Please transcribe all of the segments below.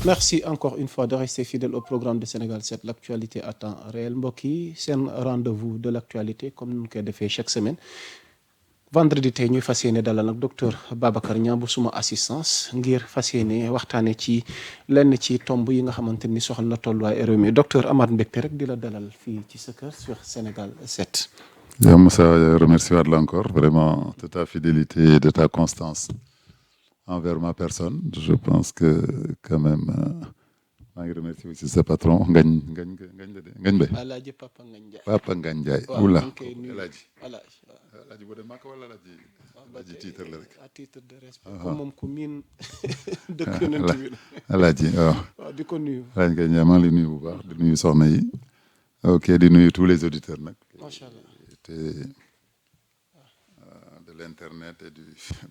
Merci encore une fois de rester fidèle au programme de Sénégal 7, l'actualité à temps réel mbokk yi seen rendez-vous de l'actualité comme ni ñu koy defee chaque semaine vendredi tey ñuy fas yéene dalal nag docteur Babacar Niang bu suma assistance ngir fas yéene waxtaane ci lenn ci tomb yi nga xamante ni soxal na tolluwaay réew mi docteur Amath Mbecté rek di la dalal fii ci sa kër sur Sénégal 7. Yow Moussa, remercie là encore vraiment de ta fidélité et de ta constance envers ma personne. Je pense que quand même maa ngi remercier aussi sa patron Ngagne Mbaye. Alaaji Papa Ngagne Ndiaye. Papa Ngagne Ndiaye. waaw oula Alaaji boo dem Màkka wala Alaaji titre la rek. à titre de respect. comme moom ku miin dëkk yonent bi la. Alaaji waaw. waaw di ko nuyu. Alaaji Ngagne Ndiaye maa ngi lay nuyu bu baax di nuyu soxna yi. ok di nuyu tous les auditeurs nag. macha allah. De l'internet et du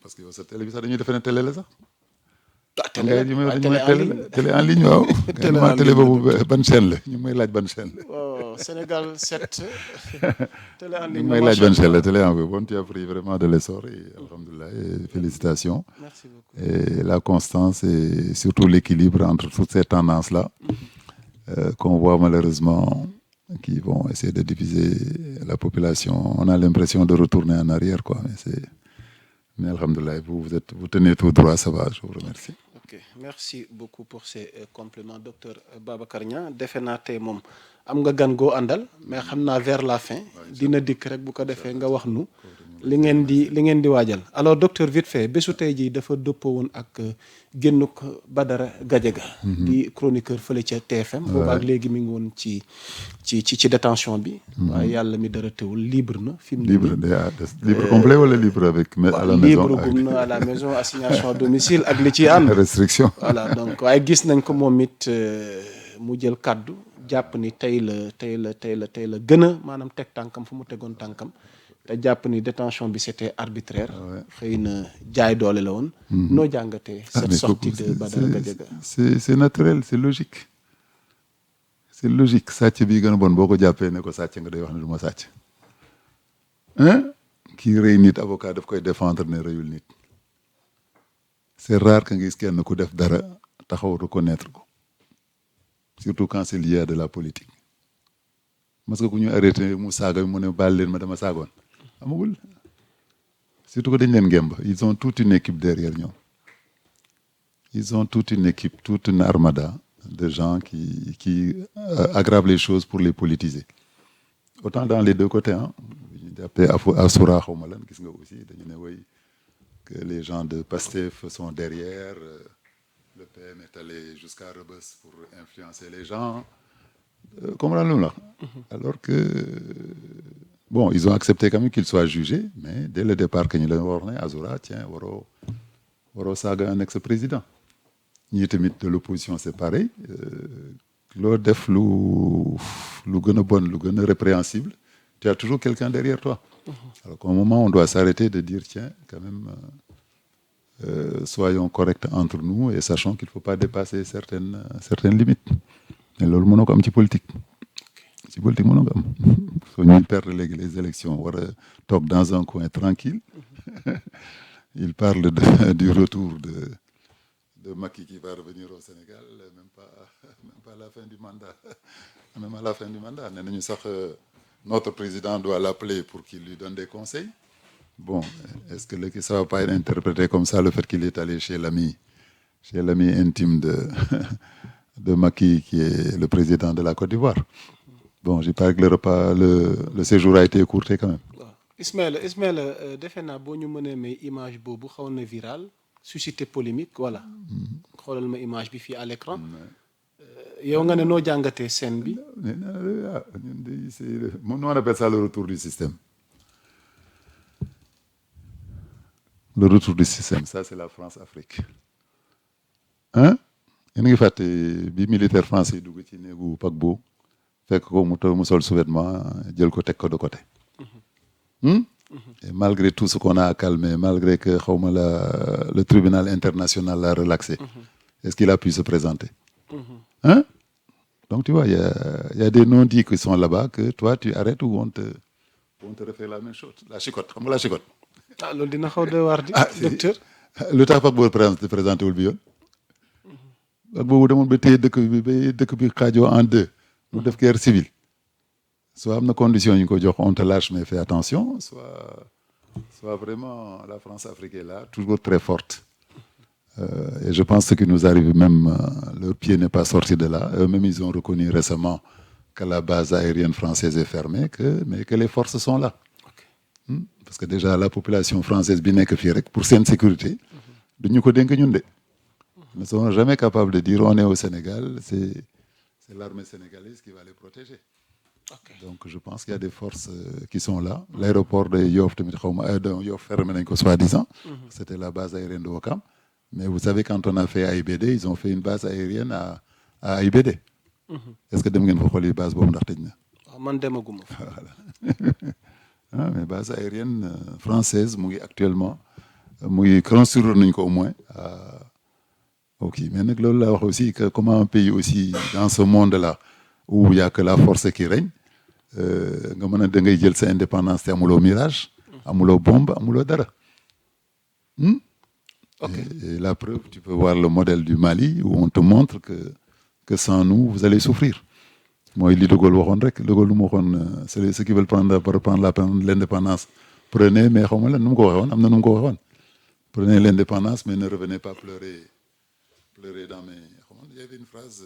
parce que yow sa télé bi sax dañuy defe ne télé la sax. télé en ligne waaw. télé boobu la ban chaîne la ñu may laaj ban chaîne la. waaw Sénégal 7. télé en ñu ligne may laaj ban chaîne la télé en fait bon tu as pris vraiment de l'essor et alhamdoulilah et félicitations. Merci beaucoup. Et la constance et surtout l'équilibre entre toutes ces tendances là qu'on voit malheureusement qui vont essayer de diviser la population. On a l'impression de retourner en arrière, quoi. Mais alhamdoulilah, vous tenez tout droit, ça va, je vous remercie. Ok, merci beaucoup pour ces compliments, docteur Babacar Niang. defe naa tey moom am nga gan goo àndal mais xam naa vers la fin dina dikk rek bu ko defee nga wax nu li ngeen di waajal. alors docteur vite fait bésu tey jii dafa dëppoo woon ak génnuk Badara Gadiaga di chroniqueur fële ca TFM. boobu ak léegi mi ngi woon ci détention bi. waaye yàlla mi dara teewul libre na. fi mu libre complet wala libre avec. à la maison libre gum na à la maison assignation à domicile ak li ci ànd. restriction. voilà donc waaye gis nañ ko moom it mu jël kaddu jàpp ni tey la gën a maanaam teg tànkam fu mu tegoon tànkam. te jàpp ni détention bi c'était arbitraire. xëy na jaay doole la woon. noo jàngatee cette sortie de Badara Gadiaga. c'est naturel c'est logique. c'est logique sàcc bi gën a bon boo ko jàppee ne ko sàcc nga day wax ne du ma sàcc. kii rëy nit avocat daf koy défendre ne rëyul nit. c'est rare que nga gis kenn ku def dara taxaw reconnaître ko. surtout quand c'est lié à de la politique. parce que ku ñu arrêté mu saaga mu ne baal leen ma dama saagoon. amagul surtout que dañ leen ngemb ils ont toute une équipe derrière ñoom ils ont toute une équipe toute une armada de gens qui aggravent les choses pour les politiser autant dans les deux côtés ah ñu jàppee Assoura xaw ma lan gis nga aussi dañu ne woy que les gens de Pastef sont derrière le PM est allé jusqu'à Rebeuss pour influencer les gens comprendre lu la alors que bon ils ont accepté quand même qu'il soit jugé mais dès le départ que ñu leen war ne Azura tiens waroo saaga un ex-président ñii tamit de l'opposition c'est pareil loo def lu gën a bon lu gën a répréhensible tu as toujours quelqu'un derrière toi alors qu'à un moment on doit s'arrêter de dire tiens quand même soyons corrects entre nous et sachant qu'il faut pas dépasser certaines limites mais loolu mënoo ko am ci politique mënoo ko am soo ñuy perdre léegi les élections war a toog dans un coin tranquille il parle du retour de Macky qui va revenir au Sénégal même pas à la fin du mandat même à la fin du mandat nee nañu sax notre président doit l'appeler pour qu'il lui donne des conseils bon est-ce que ça va pas être interprété comme ça le fait qu'il est allé chez l'ami intime de Macky qui est le président de la Côte d'Ivoire. Bon, j'ai pas que le séjour a été écourté quand même. Ismaël defe naa boo ñu mënee may image boobu xaw na viral suscité polémique voilà. xoolal ma image bi fii à l'écran. yow nga ne noo jàngatee scène bi. Nous on appelle ça le retour du système. Le retour du système, ça c'est la France-Afrique. Hein? yéen a ngi fàtte bi militaire français yi dugg ci néegu paquebot fekk ko mu sol sous-vêtement jël ko teg ko de côté. Et malgré tout ce qu'on a calmé malgré que xawma le tribunal international l'a relaxé. Est-ce qu'il a pu se présenter? Hein? Donc tu vois il y a des non-dits qui sont là-bas que toi tu arrêtes ou on te refait la même chose la chicotte xam nga la chicotte. loolu dina xaw doy waar di docteur. lu tax paquebot présenté wul bi yoon. ak boobu demoon ba téye dëkk bi xaajoo en deux mu def guerre civile soit am na condition ñu ko jox on te lâche mais fais attention soit vraiment la France-Afrique est là toujours très forte et je pense que ce qui nous arrive même leur pied n'est pas sorti de là eux-mêmes ils ont reconnu récemment que la base aérienne française est fermée mais que les forces sont là parce que déjà la population française bi nekk fii rek pour seen sécurité duñu ko dénk ñun de ils ne seront jamais capables de dire on est au Sénégal c'est l'armée sénégalaise qui va les protéger donc je pense qu'il y a des forces qui sont là l'aéroport de Yoff tamit xaw ma Yoff fermé nañ ko soi-disant c'était la base aérienne de Ouakam mais vous savez quand on a fait AIBD ils ont fait une base aérienne à AIBD est-ce que dem ngeen fa xooli base boobu ndax tëj na waaw man demaguma fa voilà mais base aérienne française mu ngi actuellement mu ngi construire nañ ko au moins ok mais nag loolu laa wax aussi que comment un pays aussi dans ce monde-là où il y a que la force qui règne nga mën a da ngay jël sa indépendance te amuloo mirage amuloo bombe amuloo dara et la preuve tu peux voir le modèle du Mali où on te montre que sans nous vous allez souffrir mooy li De Gaulle waxoon rek De Gaulle lu mu waxoon c'est ceux qui veulent reprendre l'indépendance prenez mais xaw ma lan nu mu ko waxee woon am na nu mu ko waxee woon prenez l'indépendance mais ne revenez pas pleurer dans mes il y avait une phrase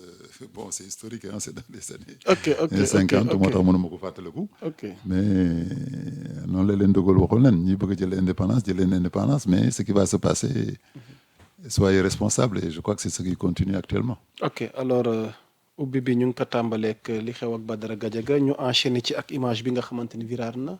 bon c'est historique hein, c'est dans les années 50 moo tax mënuma ko fàttaliku mais noonu la leen De Gaulle waxoon leen ñi bëgg a jël indépendance mais ce qui va se passer soyez responsables et je crois que c'est ce qui continue actuellement alors ubbi bi ñu ngi ko tàmbaleek li xew ak Badara Gadiaga ñu enchaîner ci ak image bi nga xamante ni viral na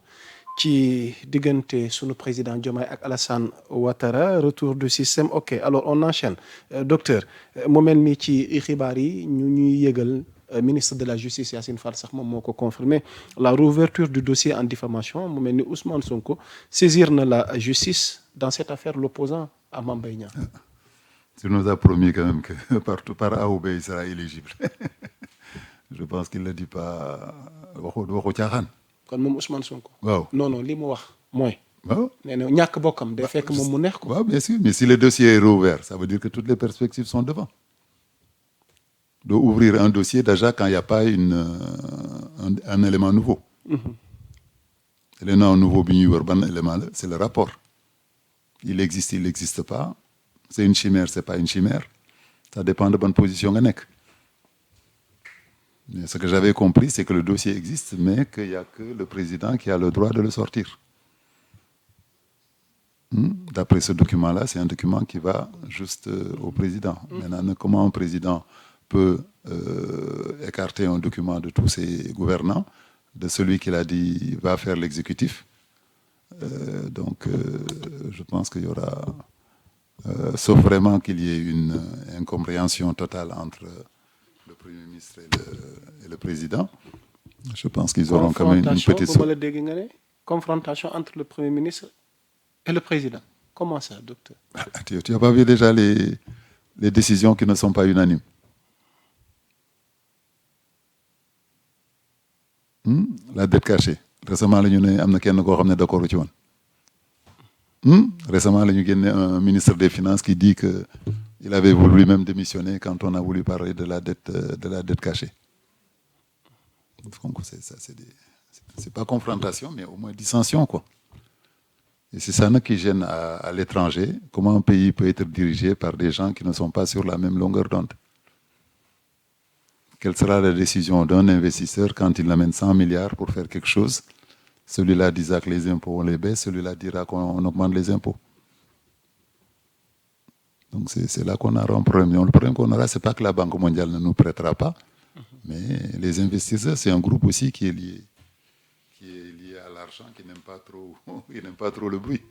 ci diggante sunu président Diomaye ak Alassane Ouattara retour du système alors on enchaîne docteur mu mel ni ci xibaar yi ñu ñuy yëgal ministre de la justice Yacine Fall sax moom moo ko confirmé la réouverture du dossier en diffamation mu mel ni Ousmane Sonko saisir na la justice dans cette affaire l'opposant à Mame Mbaye Niang. Tu nous as promis quand même que par A ou B il sera éligible je pense qu'il ne le dit pas waxu caaxaan. kon moom Ousmane Sonko. waaw non li mu wax mooy. waaw nee na ñàkk bokkam day fekk moom mu neex ko. waaw bien sûr mais si le dossier est rouvert ça veut dire que toutes les perspectives sont devant. de ouvrir un dossier déjà quand il n'y a pas un élément nouveau. L'élément nouveau bi ñuy wër ban élément la c'est le rapport. il existe pas. c'est une chimère c'est pas une chimère. ça dépend de bonne position nga nekk. Mais ce que j'avais compris, c'est que le dossier existe, mais qu'il n'y a que le président qui a le droit de le sortir. D'après ce document-là, c'est un document qui va juste au président. Maintenant, comment un président peut écarter un document de tous ses gouvernants, de celui qu'il a dit va faire l'exécutif. Donc, je pense qu'il y aura, sauf vraiment qu'il y ait une incompréhension totale entre le Premier ministre et le président. Je pense qu'ils auront quand même une petite... Confrontation entre le Premier ministre et le président. Comment ça, docteur? Tu n'as pas vu déjà les décisions qui ne sont pas unanimes? La dette cachée. Récemment, il y a un qui est d'accord. Récemment, il y a un ministre des Finances qui dit qu'il avait voulu lui-même démissionner quand on a voulu parler de la dette cachée. Donc, c'est pas confrontation, mais au moins dissension, quoi. Et c'est ça qui gêne à l'étranger. Comment un pays peut être dirigé par des gens qui ne sont pas sur la même longueur d'onde? Quelle sera la décision d'un investisseur quand il amène 100 milliards pour faire quelque chose? Celui-là dira que les impôts, on les baisse, celui-là dira qu'on augmente les impôts. Donc c'est là qu'on aura un problème. Le problème qu'on aura, c'est pas que la Banque mondiale ne nous prêtera pas, mais les investisseurs, c'est un groupe aussi qui est lié à l'argent, qui n'aime pas trop le bruit.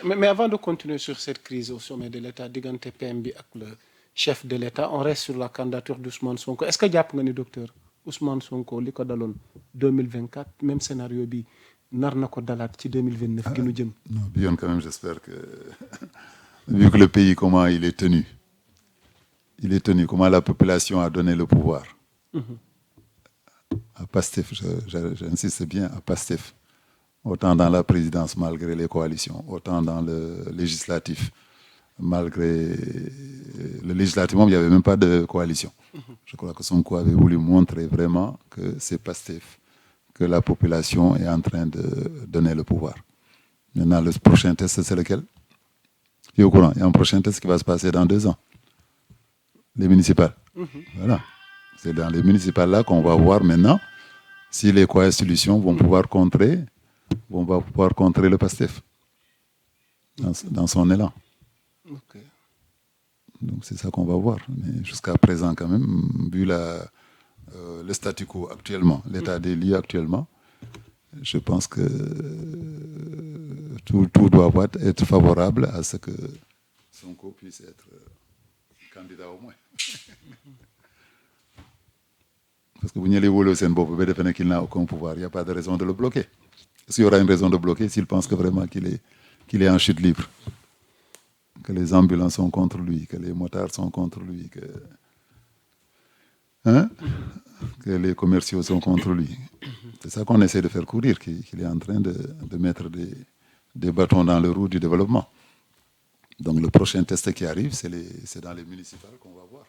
Mais avant de continuer sur cette crise au sommet de l'État, digante PMB avec le chef de l'État, on reste sur la candidature d'Ousmane Sonko. Est-ce que jàpp nga ni docteur Ousmane Sonko li ko daloon 2024 même scénario bi nar na ko dalaat ci 2029 gi nu jëm? Non, bien quand même, j'espère que vu que le pays comment il est tenu, comment la population a donné le pouvoir. À Pastef, j'insiste bien, à Pastef, autant dans la présidence malgré les coalitions, autant dans le législatif, malgré le législatif, il n'y avait même pas de coalition. Je crois que Sonko avait voulu montrer vraiment que c'est Pastef que la population est en train de donner le pouvoir. Maintenant, le prochain test, c'est lequel? Tu es au courant? Il y a un prochain test qui va se passer dans 2 ans. Les municipales. Voilà. C'est dans les municipales là qu'on va voir maintenant si les coalitions vont pouvoir contrer le PASTEF dans son élan. Okay. Donc c'est ça qu'on va voir. Mais jusqu'à présent, quand même, vu le statu quo actuellement, l'état des lieux actuellement, je pense que tout doit être favorable à ce que Sonko puisse être candidat au moins. Parce que vous n'y allez voler au Sénbob, vous devez qu'il n'a aucun pouvoir. Il n'y a pas de raison de le bloquer. S'il y aura une raison de bloquer, s'il pense que vraiment qu'il est en chute libre, que les ambulances sont contre lui, que les motards sont contre lui, que les commerciaux sont contre lui. C'est ça qu'on essaie de faire courir, qu'il est en train de mettre des bâtons dans le roue du développement. Donc le prochain test qui arrive, c'est dans les municipales qu'on va voir.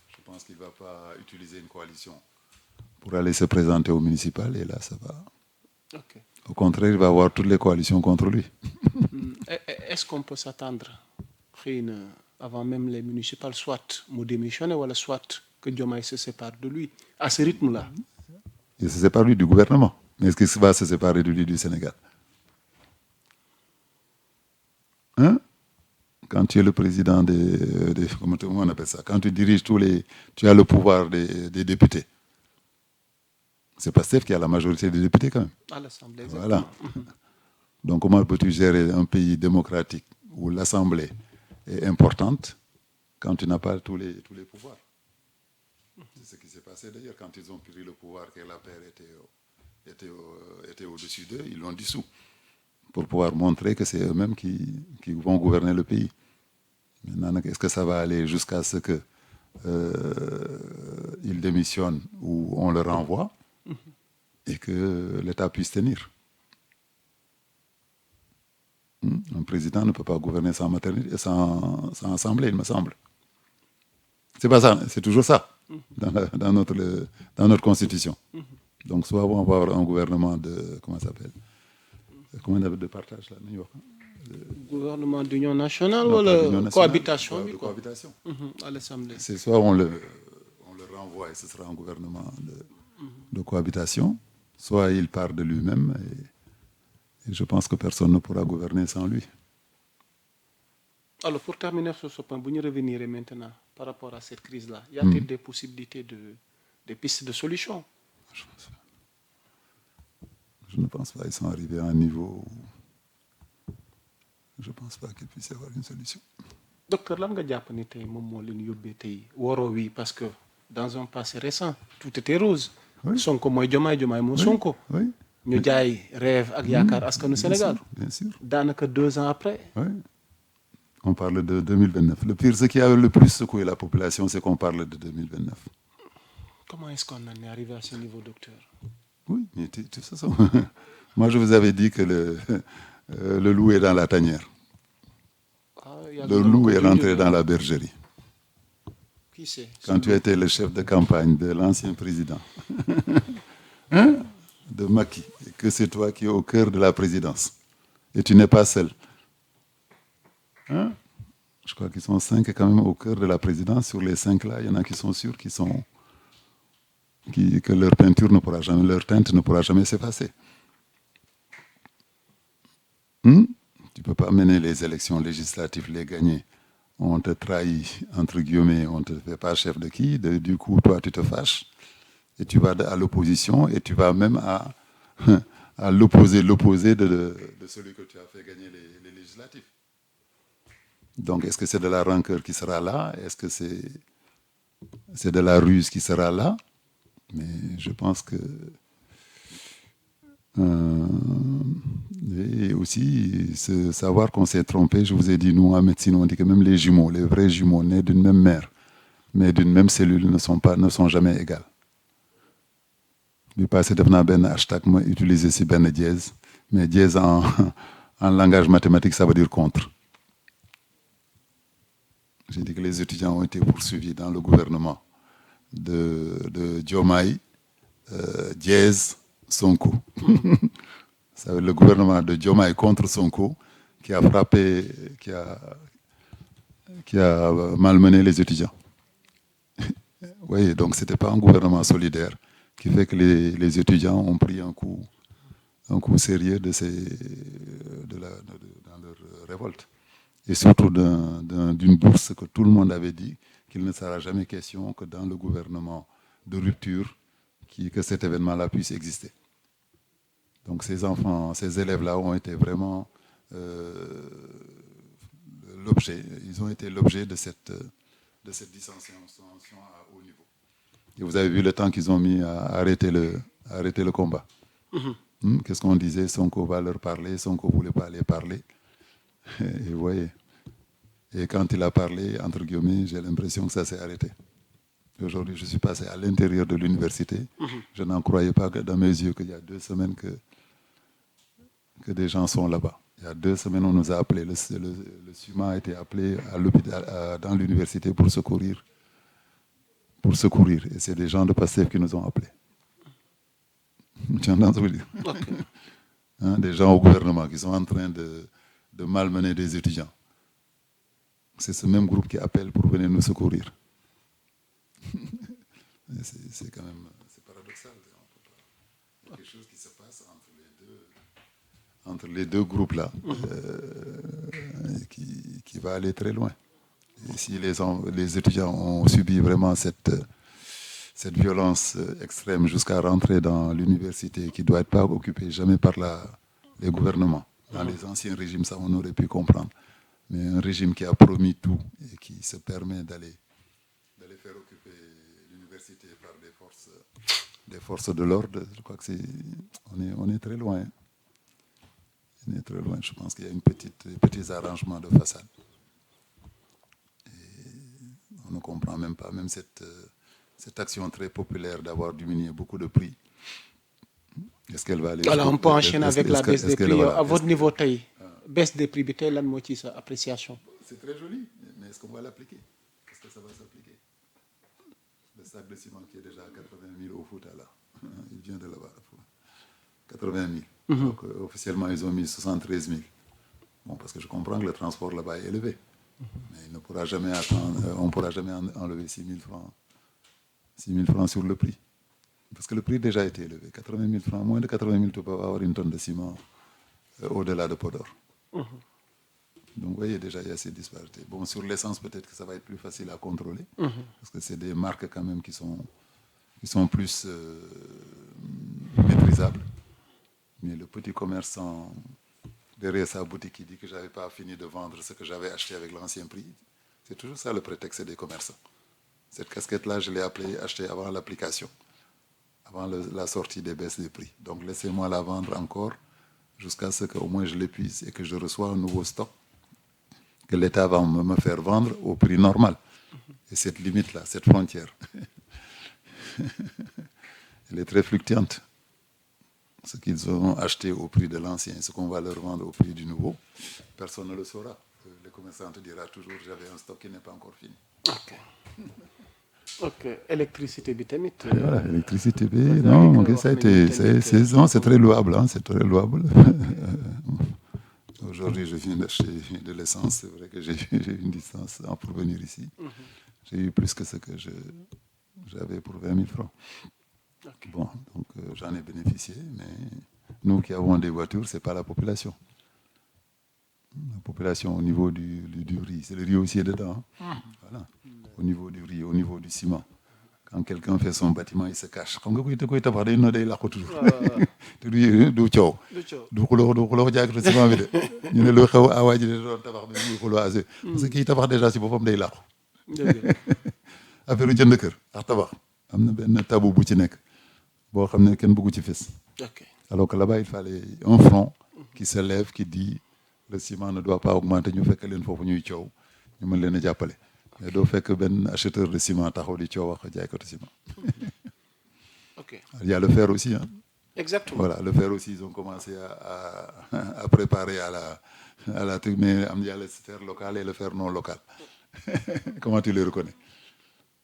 Je pense qu'il ne va pas utiliser une coalition pour aller se présenter au municipal, et là, ça va. Okay. Au contraire, il va avoir toutes les coalitions contre lui. Est-ce qu'on peut s'attendre, avant même les municipales, soit me démissionner, ou soit que Diomaye se sépare de lui, à ce rythme-là? Il se sépare lui du gouvernement. Mais est-ce qu'il va se séparer de lui du Sénégal? Quand tu es le président comment on appelle ça? Quand tu diriges tu as le pouvoir des députés. C'est Pastef qui a la majorité des députés quand même. À l'Assemblée, exactement. Voilà. Donc comment peux-tu gérer un pays démocratique où l'Assemblée est importante quand tu n'as pas tous les pouvoirs? C'est ce qui s'est passé d'ailleurs quand ils ont pris le pouvoir, que la paix était au-dessus d'eux, ils l'ont dissous pour pouvoir montrer que c'est eux-mêmes qui vont gouverner le pays. Maintenant, est-ce que ça va aller jusqu'à ce qu'ils démissionnent ou on le renvoie et que l'État puisse tenir? Un président ne peut pas gouverner sans assemblée, il me semble. C'est pas ça, c'est toujours ça dans notre constitution. Donc soit on va avoir un gouvernement de, comment ça s'appelle, de partage là, gouvernement d'union nationale ou de cohabitation? De cohabitation. À l'Assemblée. C'est soit on le renvoie et ce sera un gouvernement de cohabitation, soit il part de lui-même et je pense que personne ne pourra gouverner sans lui. Alors pour terminer sur ce point, vous nous revenir maintenant par rapport à cette crise-là. Y a-t-il des possibilités, des pistes de solutions? Je ne pense pas. Ils sont arrivés à un niveau où je ne pense pas qu'il puisse y avoir une solution. Docteur, lan nga jàpp ni tey moom moo leen yóbbee tey waroo wi parce que dans un passé récent tout était rose. Oui. Sonko mooy Diomaye, Diomaye moo Sonko. Oui. ñu jaay rêve ak yaakaar askanu Sénégal. Bien sûr. Daanaka 2 ans après. Oui. On parle de 2029. Le pire, ce qui a le plus secoué la population, c'est qu'on parle de 2029. Comment est-ce qu'on en est arrivé à ce niveau, docteur? Oui, mais de toute façon, moi je vous avais dit que le loup est dans la tanière. Le loup est rentré dans la bergerie. Qui c'est? Quand tu étais le chef de campagne de l'ancien président, de Macky, et que c'est toi qui es au cœur de la présidence. Et tu n'es pas seul. Je crois qu'ils sont 5 quand même au cœur de la présidence. Sur les 5 là, il y en a qui sont sûrs que leur peinture ne pourra jamais, leur teinte ne pourra jamais s'effacer. Tu ne peux pas mener les élections législatives, les gagner. On te trahit, entre guillemets, on ne te fait pas chef de qui. Du coup, toi, tu te fâches et tu vas à l'opposition et tu vas même à l'opposé de celui que tu as fait gagner les législatives. Donc, est-ce que c'est de la rancœur qui sera là? Est-ce que c'est de la ruse qui sera là? Mais je pense que... et aussi, savoir qu'on s'est trompé, je vous ai dit, nous, en médecine, on dit que même les jumeaux, les vrais jumeaux nés d'une même mère, mais d'une même cellule, ne sont jamais égales. Je passé devant un hashtag, utiliser si ben dièse, mais dièse en langage mathématique, ça veut dire contre. J'ai dit que les étudiants ont été poursuivis dans le gouvernement de Diomaye, Dièse, Sonko. C'est le gouvernement de Diomaye contre Sonko qui a frappé, qui a malmené les étudiants. Oui, donc ce n'était pas un gouvernement solidaire qui fait que les étudiants ont pris un coup sérieux dans leur révolte. Et surtout d'une bourse que tout le monde avait dit qu'il ne sera jamais question que dans le gouvernement de rupture, que cet événement-là puisse exister. Donc ces enfants, ces élèves-là ont été vraiment l'objet, ils ont été l'objet de cette dissension à haut niveau. Et vous avez vu le temps qu'ils ont mis à arrêter le combat. Qu'est-ce qu'on disait? Sonko va leur parler, Sonko ne voulait pas les parler. Et vous voyez. Et quand il a parlé, entre guillemets, j'ai l'impression que ça s'est arrêté. Aujourd'hui, je suis passé à l'intérieur de l'université. Je n'en croyais pas que dans mes yeux qu'il y a 2 semaines que des gens sont là-bas. Il y a 2 semaines, on nous a appelés. Le SUMA a été appelé à l'hôpital, dans l'université pour secourir. Et c'est des gens de PASTEF qui nous ont appelés. Tu entends ce que je veux dire? Okay. Des gens au gouvernement qui sont en train de malmener des étudiants. C'est ce même groupe qui appelle pour venir nous secourir. C'est quand même paradoxal. Il y a quelque chose qui se passe entre les deux groupes-là qui va aller très loin. Et si les étudiants ont subi vraiment cette violence extrême jusqu'à rentrer dans l'université qui ne doit être pas occupée jamais par les gouvernements. Dans les anciens régimes, ça on aurait pu comprendre. Mais un régime qui a promis tout et qui se permet d'aller faire occuper l'université par des forces de l'ordre, je crois que on est très loin. On est très loin. Je pense qu'il y a petits arrangements de façade. Et on ne comprend même pas, même cette action très populaire d'avoir diminué beaucoup de prix. Est-ce qu'elle va aller... Alors, on peut enchaîner avec la baisse des prix. À votre niveau, baisse des prix, quelle est sa appréciation? C'est très joli, mais est-ce qu'on va l'appliquer? Est-ce que ça va s'appliquer? Le sac de ciment qui est déjà à 80 000 au foot, là, il vient de là-bas. 80 000. Donc, officiellement, ils ont mis 73 000. Bon, parce que je comprends que le transport là-bas est élevé. Mais on ne pourra jamais enlever 6 000 francs. 6 000 francs sur le prix. Parce que le prix déjà a été élevé. 80 000 francs, moins de 80 000, tu peux avoir une tonne de ciment au-delà de Podor. Donc, vous voyez, déjà, il y a ces disparités. Bon, sur l'essence, peut-être que ça va être plus facile à contrôler. Parce que c'est des marques, quand même, qui sont plus maîtrisables. Mais le petit commerçant, derrière sa boutique, qui dit que je n'avais pas fini de vendre ce que j'avais acheté avec l'ancien prix, c'est toujours ça le prétexte des commerçants. Cette casquette-là, je l'ai achetée avant l'application, avant la sortie des baisses des prix. Donc, laissez-moi la vendre encore jusqu'à ce qu'au moins je l'épuise et que je reçois un nouveau stock que l'État va me faire vendre au prix normal. Et cette limite-là, cette frontière, elle est très fluctuante. Ce qu'ils ont acheté au prix de l'ancien, ce qu'on va leur vendre au prix du nouveau, personne ne le saura. Le commerçant te dira toujours, j'avais un stock qui n'est pas encore fini. Ok. Électricité bitamite. Voilà, électricité non, ça a été, c'est très louable, hein, c'est très louable. Aujourd'hui, je viens d'acheter de l'essence. C'est vrai que j'ai eu une distance pour venir ici. J'ai eu plus que ce que j'avais pour 20 000 francs. Okay. Bon, donc j'en ai bénéficié, mais nous qui avons des voitures, ce n'est pas la population. La population au niveau du riz, c'est le riz aussi est dedans. Hein. Voilà. Au niveau du riz, au niveau du ciment. Quand quelqu'un fait son bâtiment, il se cache. Quand il te tabax day no day làqu toujours. te du coow. du xuloo jaaykatu ciment bi de. ñu ne lu xew waa ji de doon tabax bi muy xuloo ase. parce que kii tabax déjà si boppam day làqu. affaire jënd kër ak tabax am na benn tabou bu ci nekk boo xam ne kenn bëggu ci fës. Alors que là-bas il fallait un front qui se lève qui dit le ciment ne doit pas augmenter ñu fekk leen foofu ñuy coow ñu mën leen a jàppale. mais doo fekk benn acheteur de ciment taxaw di coow wax jaaykatu ciment. Il y a le fer aussi. Hein. Exactement. Voilà, le fer aussi, ils ont commencé à préparer à la truc, mais il y a le fer local et le fer non local. Comment tu les reconnais?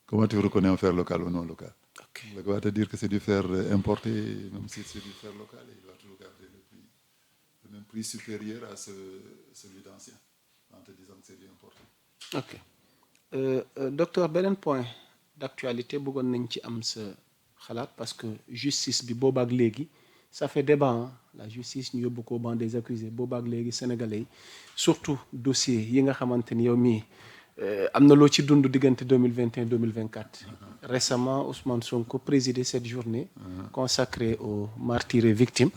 Comment tu reconnais un fer local ou non local? Ok. Le gars va te dire que c'est du fer importé, même si c'est du fer local, il va toujours garder le même prix supérieur à celui d'ancien, en te disant que c'est du importé. Ok. Docteur, beneen point d'actualité bëggoon nañ ci am sa xalaat parce que justice bi boobaak léegi ça fait débat hein. La justice ñu yóbbu ko au banc des accusés boobaak léegi sénégalais yi surtout dossier yi nga xamante ni yow mii am na loo ci dund diggante 2021 2024. Récemment Ousmane Sonko présidé cette journée consacrée aux martyrs et victimes,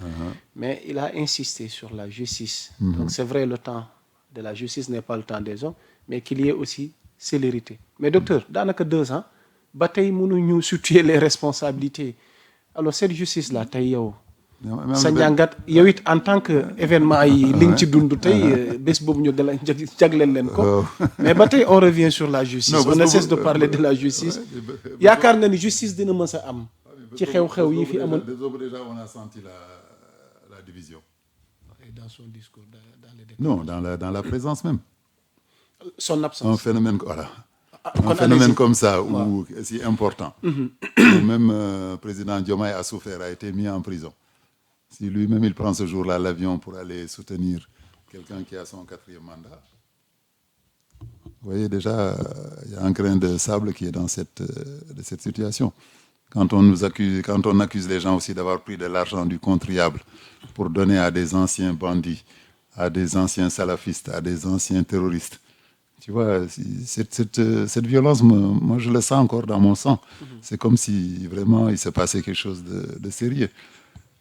mais il a insisté sur la justice. Donc c'est vrai, le temps de la justice n'est pas le temps des hommes, mais qu'il y ait aussi célérité. Mais docteur, daanaka 2 ans ba tey mënuñu situer les responsabilités. Alors cette justice là tey yow sa njàngat yow it en tant que événement yi li nga ci dund tey bés boobu ñu jagleel leen ko mais ba tey on revient sur la justice. On ne cesse de parler de la justice. yaakaar nga ni justice dina mës a am ci xew-xew yi fi amoon. Déjà on a senti la division. Dans son discours dans les déclarations. Non, dans la présence même. Son absence. Un phénomène, voilà. Un phénomène comme ça, ou si important, où même le président Diomaye a souffert, a été mis en prison. Si lui-même il prend ce jour-là l'avion pour aller soutenir quelqu'un qui a son 4e mandat, vous voyez déjà, il y a un grain de sable qui est dans cette situation. Quand on accuse les gens aussi d'avoir pris de l'argent du contribuable pour donner à des anciens bandits, à des anciens salafistes, à des anciens terroristes, tu vois, cette violence, moi je le sens encore dans mon sang. C'est comme si vraiment il se passait quelque chose de sérieux.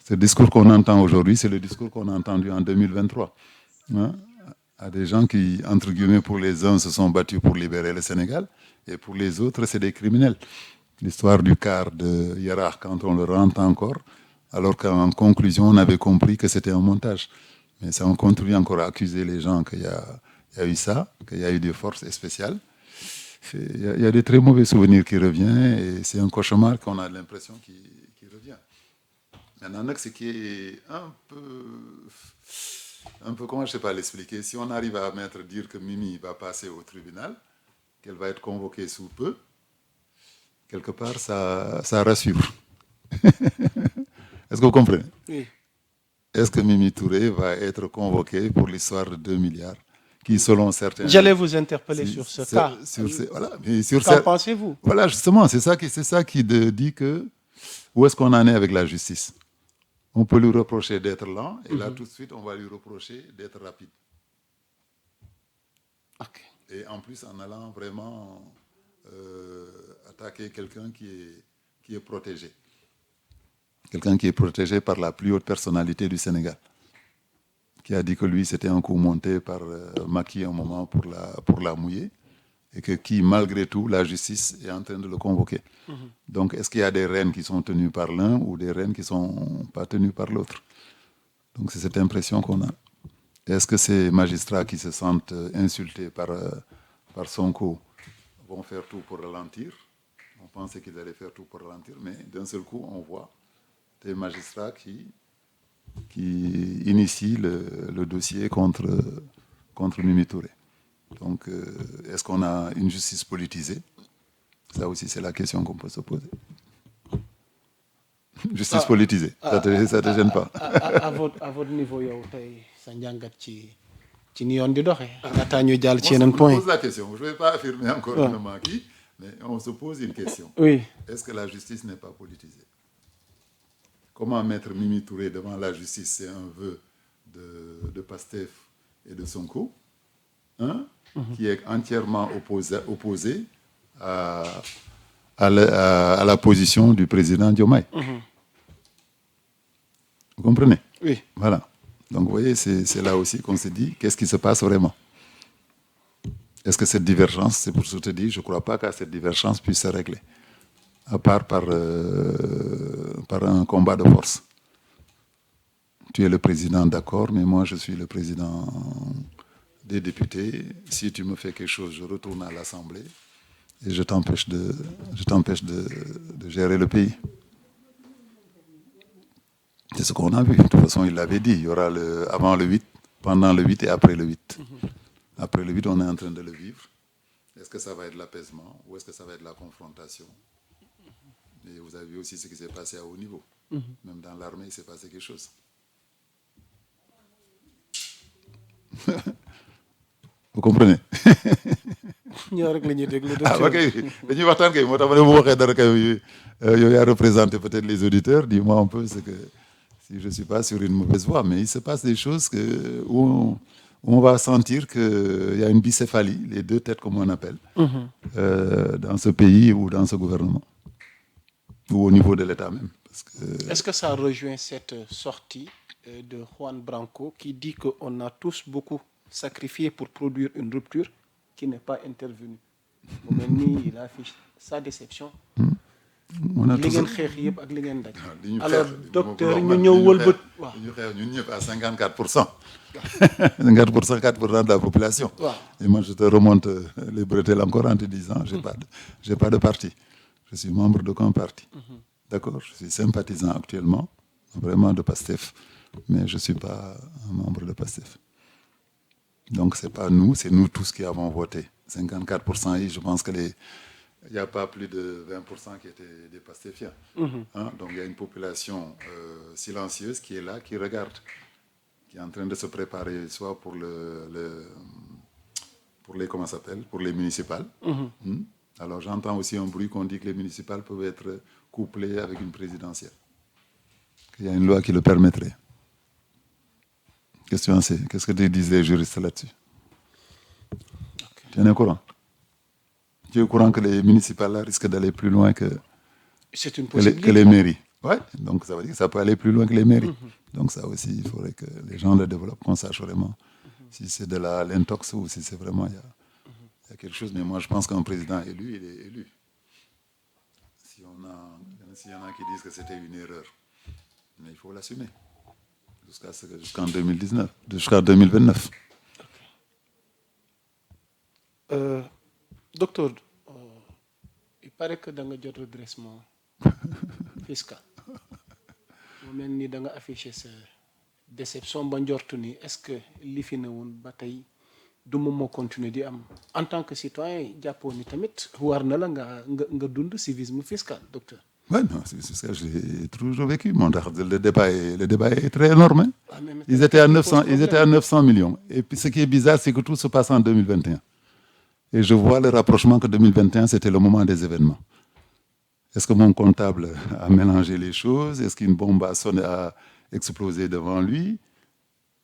Ce discours qu'on entend aujourd'hui, c'est le discours qu'on a entendu en 2023. Hein? À des gens qui, entre guillemets, pour les uns, se sont battus pour libérer le Sénégal, et pour les autres, c'est des criminels. L'histoire du quart de Yarah, quand on le rentre encore, alors qu'en conclusion, on avait compris que c'était un montage. Mais ça, on continue encore à accuser les gens qu'il y a eu ça, qu'il y a eu des forces spéciales. Il y a des très mauvais souvenirs qui reviennent, et c'est un cauchemar qu'on a l'impression qui revient. Maintenant, ce qui est un peu, comment je ne sais pas l'expliquer, si on arrive à dire que Mimi va passer au tribunal, qu'elle va être convoquée sous peu, quelque part, ça rassure. Est-ce que vous comprenez? Oui. Est-ce que Mimi Touré va être convoquée pour l'histoire de 2 milliards qui, selon certains... J'allais vous interpeller sur ce cas. Qu'en pensez-vous? Voilà, justement, c'est ça qui dit que où est-ce qu'on en est avec la justice? On peut lui reprocher d'être lent, et là, tout de suite, on va lui reprocher d'être rapide. Okay. Et en plus, en allant vraiment attaquer quelqu'un qui est protégé. Quelqu'un qui est protégé par la plus haute personnalité du Sénégal, qui a dit que lui, c'était un coup monté par Macky un moment pour la mouiller, et que malgré tout, la justice est en train de le convoquer. Donc, est-ce qu'il y a des rênes qui sont tenues par l'un ou des rênes qui ne sont pas tenues par l'autre? Donc, c'est cette impression qu'on a. Est-ce que ces magistrats qui se sentent insultés par Sonko vont faire tout pour ralentir? On pensait qu'ils allaient faire tout pour ralentir, mais d'un seul coup, on voit des magistrats qui initient le dossier contre Mimi Touré. Donc, est-ce qu'on a une justice politisée? Ça aussi, c'est la question qu'on peut se poser. Justice politisée, ça te gêne pas? À votre niveau, yow tey sa njàngat ci ni yoon di doxee. Laataa ñu jàll ci yeneen point. On pose la question. Je ne vais pas affirmer encore vraiment qui, mais on se pose une question. Oui. Est-ce que la justice n'est pas politisée? Comment mettre Mimi Touré devant la justice? C'est un vœu de Pastef et de Sonko, qui est entièrement opposé à la position du président Diomaye. Vous comprenez? Oui. Voilà. Donc, vous voyez, c'est là aussi qu'on se dit, qu'est-ce qui se passe vraiment? Est-ce que cette divergence, c'est pour ça que je te dis, je ne crois pas que cette divergence puisse se régler, à part par un combat de force. Tu es le président, d'accord, mais moi, je suis le président des députés. Si tu me fais quelque chose, je retourne à l'Assemblée et je t'empêche de gérer le pays. C'est ce qu'on a vu. De toute façon, il l'avait dit. Il y aura avant le 8, pendant le 8 et après le 8. Après le 8, on est en train de le vivre. Est-ce que ça va être l'apaisement ou est-ce que ça va être la confrontation? Et vous avez vu aussi ce qui s'est passé à haut niveau. Même dans l'armée, il s'est passé quelque chose. Vous comprenez? ñoo rek la ñuy déglu Ah, docteur. ok. Dañuy waxtaan kay moo tax ma ne bu waxee dara kay yow yaa représenté peut-être les auditeurs. Dis-moi un peu ce que si je suis pas sur une mauvaise voie, mais il se passe des choses où on va sentir qu'il y a une bicéphalie, les deux têtes comme on appelle, dans ce pays ou dans ce gouvernement, ou au niveau de l'État même. Parce que, Est-ce que ça rejoint cette sortie de Juan Branco qui dit qu'on a tous beaucoup sacrifié pour produire une rupture qui n'est pas intervenue? Mu mel ni il affiche sa déception. on a li tous ngeen xeex yëpp ak li ngeen daj. li ñu alors xeex, docteur li ñu ñëw wëlbat waaw. li ñu xeex ñun ñëpp à 54%. 54%, 4% de la population. Waaw. Et moi, je te remonte les bretelles encore en te disant, j'ai pas de parti. Je suis membre d'aucun parti. D'accord? Je suis sympathisant actuellement, vraiment de PASTEF, mais je suis pas un membre de PASTEF. Donc, c'est pas nous, c'est nous tous qui avons voté. 54%, et je pense que il n'y a pas plus de 20% qui étaient des pastéfiens. Hein? Donc il y a une population silencieuse qui est là, qui regarde, qui est en train de se préparer soit pour pour les, comment ça s'appelle, pour les municipales. Alors j'entends aussi un bruit qu'on dit que les municipales peuvent être couplées avec une présidentielle. Il y a une loi qui le permettrait. Qu'est-ce que tu en sais? Qu'est-ce que disent les juristes là-dessus? Tu en es au courant? Tu es au courant que les municipales là, risquent d'aller plus loin C'est une que possibilité. les mairies? Ouais, donc ça veut dire que ça peut aller plus loin que les mairies. Donc ça aussi, il faudrait que les gens le développent, qu'on sache vraiment si c'est de l'intox ou si c'est vraiment, il y a quelque chose. Mais moi, je pense qu'un président élu, il est élu. S'il y en a qui disent que c'était une erreur, mais il faut l'assumer jusqu'en 2019, jusqu'en 2029. Docteur, il paraît que da nga jot redressement fiscal. Mu mel ni da nga affiché sa déception ba njortu ni est-ce que li fi ne woon ba tey du moom moo continuer di am en tant que citoyen jàppoo ni tamit war na la nga dund civisme fiscal, docteur. Oui, non, c'est ça que j'ai toujours vécu. Le débat est très énorme. Hein. Ah, mais Ils étaient à 900 millions. Et puis ce qui est bizarre, c'est que tout se passe en 2021. Et je vois le rapprochement que 2021, c'était le moment des événements. Est-ce que mon comptable a mélangé les choses? Est-ce qu'une bombe a explosé devant lui?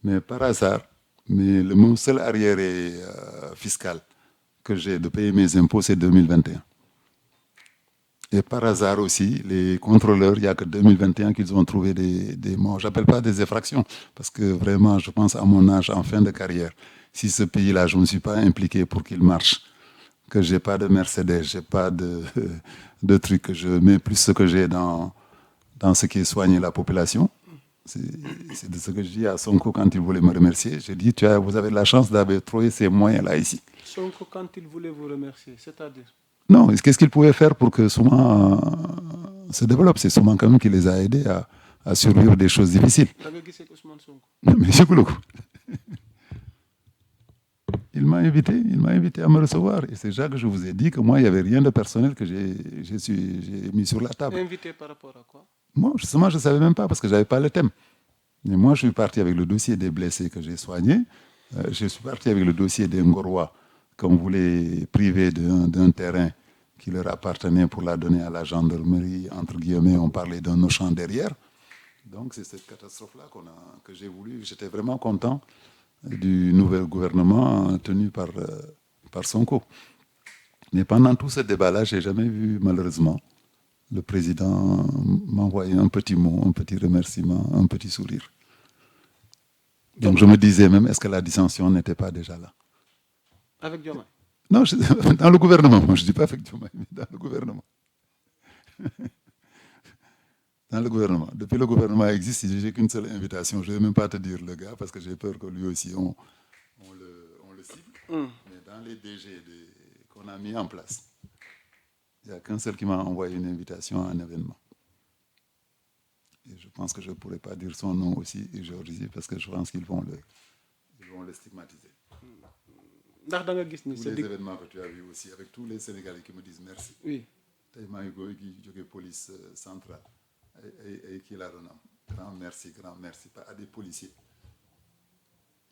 Mais par hasard, mon seul arriéré fiscal que j'ai de payer mes impôts, c'est 2021. Et par hasard aussi, les contrôleurs, il n'y a que 2021 qu'ils ont trouvé des morts. Je n'appelle pas des effractions, parce que vraiment, je pense à mon âge en fin de carrière. Si ce pays-là, je ne me suis pas impliqué pour qu'il marche, que je n'ai pas de Mercedes, je n'ai pas de trucs, que je mets plus ce que j'ai dans ce qui est soigner la population. C'est de ce que je dis à Sonko quand il voulait me remercier. Je dis, vous avez la chance d'avoir trouvé ces moyens-là ici. Sonko, quand il voulait vous remercier, c'est-à-dire? Non, qu'est-ce qu'il pouvait faire pour que Souma se développe? C'est Souma quand même qui les a aidés à survivre des choses difficiles. Mais c'est cool. Il m'a invité à me recevoir. Et c'est déjà que je vous ai dit que moi, il n'y avait rien de personnel que j'ai mis sur la table. Invité par rapport à quoi? Moi, justement, je ne savais même pas parce que je n'avais pas le thème. Mais moi, je suis parti avec le dossier des blessés que j'ai soignés. Je suis parti avec le dossier des Ngorois qu'on voulait priver d'un terrain qui leur appartenait pour la donner à la gendarmerie. Entre guillemets, on parlait d'un Auchan derrière. Donc, c'est cette catastrophe-là que j'ai voulu. J'étais vraiment content du nouvel gouvernement tenu par Sonko. Mais pendant tout ce débat-là, je n'ai jamais vu, malheureusement, le président m'envoyer un petit mot, un petit remerciement, un petit sourire. Donc je me disais même, est-ce que la dissension n'était pas déjà là? Avec Diomaye? Non, dans le gouvernement. Moi, je ne dis pas avec Diomaye, mais dans le gouvernement. Dans le gouvernement. Depuis le gouvernement existe, je n'ai qu'une seule invitation. Je ne vais même pas te dire le gars, parce que j'ai peur que lui aussi, on le cible. Mais dans les DG qu'on a mis en place, il n'y a qu'un seul qui m'a envoyé une invitation à un événement. Et je pense que je ne pourrais pas dire son nom aussi, Georgie, parce que je pense qu'ils vont le stigmatiser. ndax da nga gis ni tous sa les dig événements que tu as vus aussi avec tous les Sénégalais qui me disent merci. oui tey maa ngi koy jógee police centrale ay kii laa doon am grand merci pas à des policiers.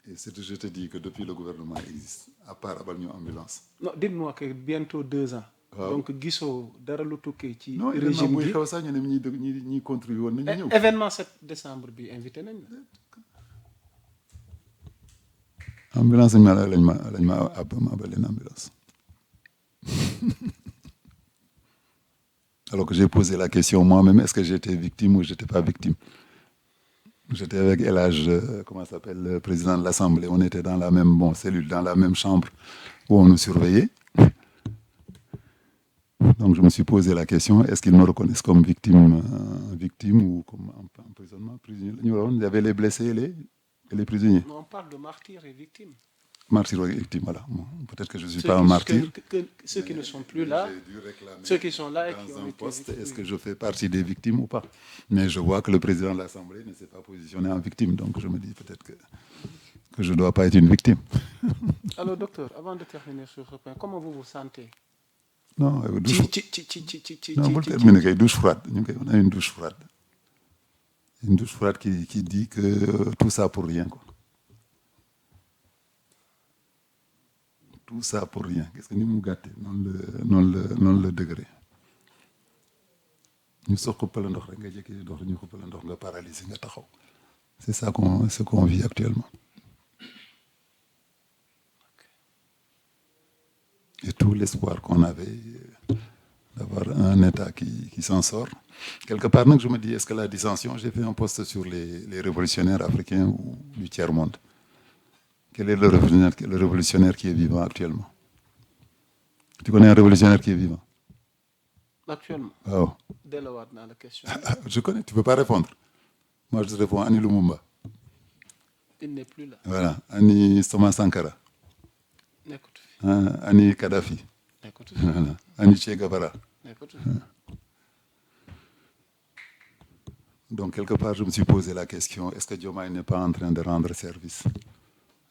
Et je te dis que depuis le gouvernement existe à part abal ñu ambulance. non dites-moi que bientôt 2 ans. waaw donc gisoo dara lu tukkee ci non événement régime buy gi xew sax ñu ne ñi contribué woon nañu ñëw. événement 7 décembre bi invité nañ la. ambulance lañ ma abal leen ambulance. Alors que j'ai posé la question moi-même, est-ce que j'étais victime ou j'étais pas victime? J'étais avec El Hadj, comment ça s'appelle, le président de l'Assemblée. On était dans la même cellule, dans la même chambre où on nous surveillait. Donc je me suis posé la question, est-ce qu'ils me reconnaissent comme victime ou comme emprisonnement, prisonnier? Il y avait les blessés et les prisonniers. Non, on parle de martyrs et victimes. Martyr et victime, voilà. Bon, peut-être que je ne suis pas un martyr. Ceux qui ne sont plus là, ceux qui sont là et qui ont été poste, est-ce que je fais partie des victimes ou pas? Mais je vois que le président de l'Assemblée ne s'est pas positionné en victime, donc je me dis peut-être que je ne dois pas être une victime. Alors, docteur, avant de terminer sur ce point, comment vous vous sentez? Non, douche Non, pour terminer, douche froide. On a une douche froide. Une douche froide qui dit que tout ça pour rien, quoi. Tout ça pour rien. Qu'est-ce que nous avons gâté? Non le degré. Nous sommes paralysés. C'est ça qu'on vit actuellement. Et tout l'espoir qu'on avait d'avoir un État qui s'en sort. Quelque part, je me dis, est-ce que la dissension, j'ai fait un post sur les révolutionnaires africains ou du tiers-monde. Quel est le révolutionnaire qui est vivant actuellement? Tu connais un révolutionnaire qui est vivant? Actuellement? Oh. Delaware dans la question. Je connais, tu ne peux pas répondre. Moi, je te réponds Annie Lumumba. Il n'est plus là. Voilà, Annie Thomas Sankara. Annie Kadhafi. Voilà. Annie Che Guevara. Donc, quelque part, je me suis posé la question, est-ce que Diomaye n'est pas en train de rendre service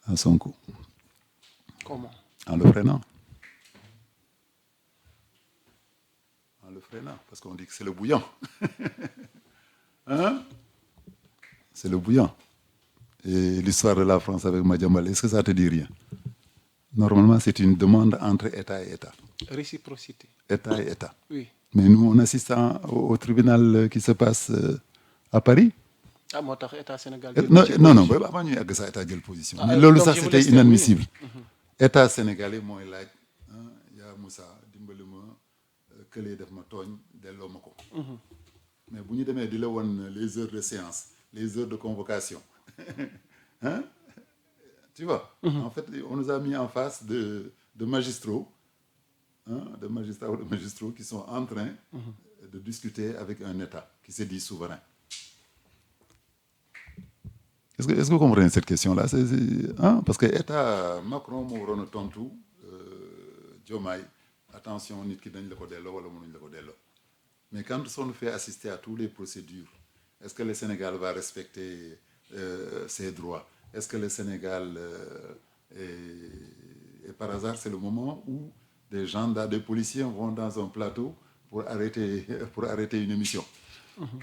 à son coup? Comment? En le freinant. En le freinant, parce qu'on dit que c'est le bouillon. Hein? C'est le bouillon. Et l'histoire de la France avec Madiambal, est-ce que ça te dit rien? Normalement, c'est une demande entre État et État. Réciprocité. État et État. Oui. Mais nous, on assiste au tribunal qui se passe à Paris. Ah, moi, État Sénégal. Non, avant nous, il y a ça, État de position. Mais là, ça, c'était inadmissible. État sénégalais, moi, il y a Moussa, Dimbalima, Kelly Defma Togne, Delomako. Mais vous avez les heures de séance, les heures de convocation. Hein? Tu vois? En fait, on nous a mis en face de magistrats, de magistrats qui sont en train de discuter avec un État qui se dit souverain. Est-ce que vous comprenez cette question-là? Parce que l'État Macron m'a dit tontu, Diomaye, attention, nit ki dañ la ko delloo wala mënuñ la ko delloo. Mais quand on fait assister à toutes les procédures, est-ce que le Sénégal va respecter ses droits? Est-ce que le Sénégal, et par hasard, c'est le moment où des gendarmes, des policiers vont dans un plateau pour arrêter une émission?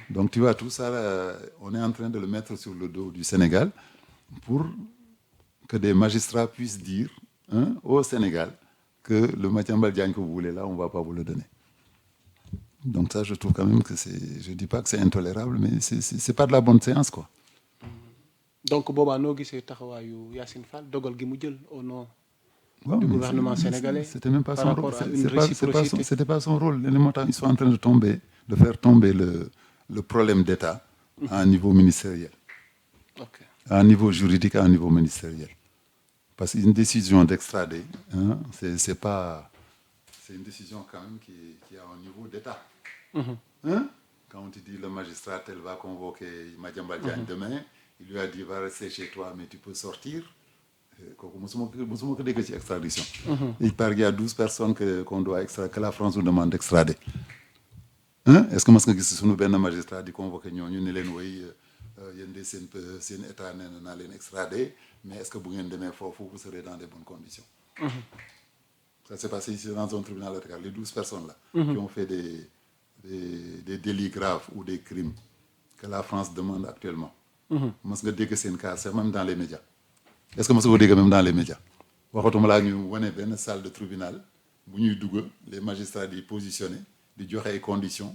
Donc tu vois, tout ça, là, on est en train de le mettre sur le dos du Sénégal pour que des magistrats puissent dire au Sénégal que le Madiambal Diagne que vous voulez là, on ne va pas vous le donner. Donc ça, je trouve quand même que je ne dis pas que c'est intolérable, mais c'est pas de la bonne séance, quoi. Donc, Boba, nous avons Yassine Fall, dogal gi mu jël au nom du gouvernement sénégalais. C'était même pas son rôle. C'était pas son rôle. Ils sont en train de faire tomber le problème d'État à un niveau ministériel. Okay. À un niveau juridique, à un niveau ministériel. Parce qu'une décision d'extrader, c'est une décision quand même qui a un niveau d'État. Quand on te dit le magistrat, elle va convoquer Madiambal Diagne demain, il lui a dit va rester chez toi, mais tu peux sortir. Extradition. Il paraît qu'il y a 12 personnes qu'on doit extrader, que la France nous demande d'extrader. Est-ce que moi, je suis un magistrat qui convoque nous, nous les c'est un État qui extradé, mais est-ce que vous serez dans de bonnes conditions? Ça s'est passé ici dans un tribunal local. Les 12 personnes là qui ont fait des délits graves ou des crimes que la France demande actuellement. mos nga dégg seen cas c'est même dans les médias. Est-ce que mos nga ko dégg même dans les médias waxatuma laa ñu wane benn salle de tribunal bu ñuy dugg les magistrats di positionner di joxe ay conditions.